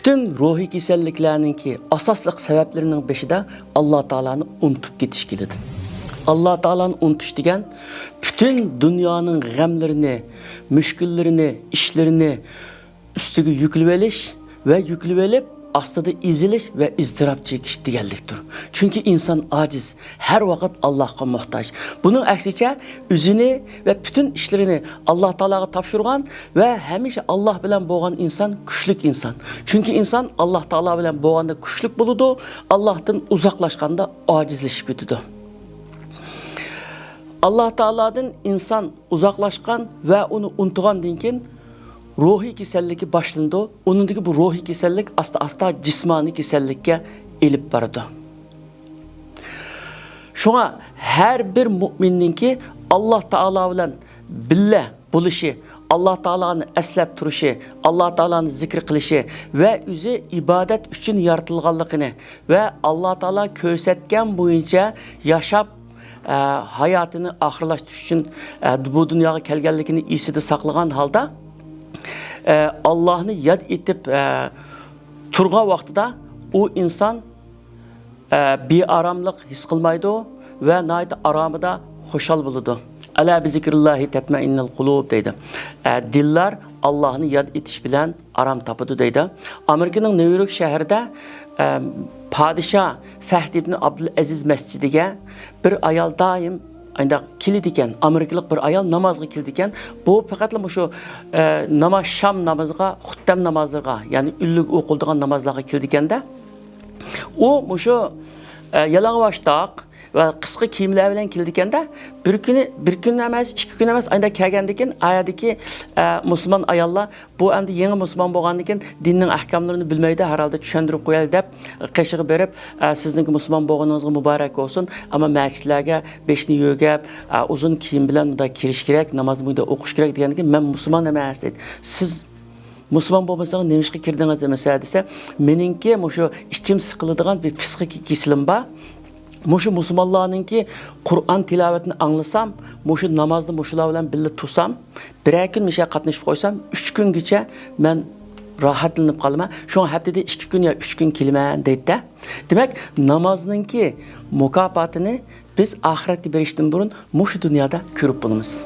Bütün ruhi kasalliklarninki asosli sabablarining beshida Alloh taolani unutib ketish keladi. Alloh taolani unutish degan bütün dunyoning g'amlarini, mushkullarini, ishlarini ustiga yuklab olish va yuklab olib aslida ezilish va iztirob chekish deganlikdir. Chunki inson ojiz, har vaqt Allohga muhtoj. Buning aksicha o'zini va bütün ishlarini Alloh taolaga topshirgan va hamisha Alloh bilan bo'lgan inson kuchli inson. Chunki inson Alloh taolo bilan bo'lganda kuchli bo'ladi, Allohdan uzoqlashganda ojizlashib ketadi. Alloh taoladan inson uzoqlashgan va uni unutgandan keyin ruhiy kasalligi boshlandi. Uningdagi bu ruhiy kasallik asta-asta jismoniy kasallikka elib boradi. Shunga har bir mu'minninki Alloh taolo bilan billa bo'lishi, Alloh taoloni eslab turishi, Alloh taoloni zikr qilishi va o'zi ibodat uchun yaratilganligini va Alloh taolo ko'rsatgan bo'yicha yashab hayotini oxirlashtirish uchun bu dunyoga kelganligini esida saqlagan holda Allah'ını yad etip turgan vaqtida o insan bir aramlık his kılmaydı ve nayda aramıda hoşal buludu. Ala bi zikrillahi tatmainnul qulub deydi. Diller Allah'ını yad etiş bilen aram tapıdı deydi. Amerika'nın New York şehrinde Padişah Fahd ibn Abdülaziz mescidiga bir ayal daim Ayda kilid ekan, Amerikalik bir ayol namozga kildi ekan. Bu faqat shu namoz sham namoziga, xuttam namozlarga, ya'ni ullik o'qiladigan namozlarga kildi ekanda, u shu yalang'ochtoq va qisqa kiyimlar bilan kildi ekanda, bir kun emas, 2 kun emas, ayda kelgandan keyin ayadagi musulmon ayollar bu endi yangi musulmon bo'lgandan keyin dinning ahkomlarini bilmaydi, herhalde tushuntirib qo'yadi deb qishig'i berib, sizningki musulmon bo'lganingizga muborak bo'lsin, ammo masjidlarga beshni yo'gab, uzun kiyim bilan unda kirish kerak, namozni bunda o'qish kerak degandan keyin men musulmon emas dedi. Siz musulmon bo'lmasangiz nima ishga kirdingiz demasa desa, meningki shu ichim siqiladigan bir psixik kesilim bor. Muşu Müslümanlarınki Kur'an tilavetini anlasam, muşu namazını muşular bilan birga tutsam, bir gün mişe qatnashib qo'ysam, 3 kungacha men rahatlanib qolaman. Şu haftada 2 kun ya 3 kun kelman deydi. Demak, namozninki mukofotini biz oxiratda berishdan burun mushu dunyoda ko'rib bo'lamiz.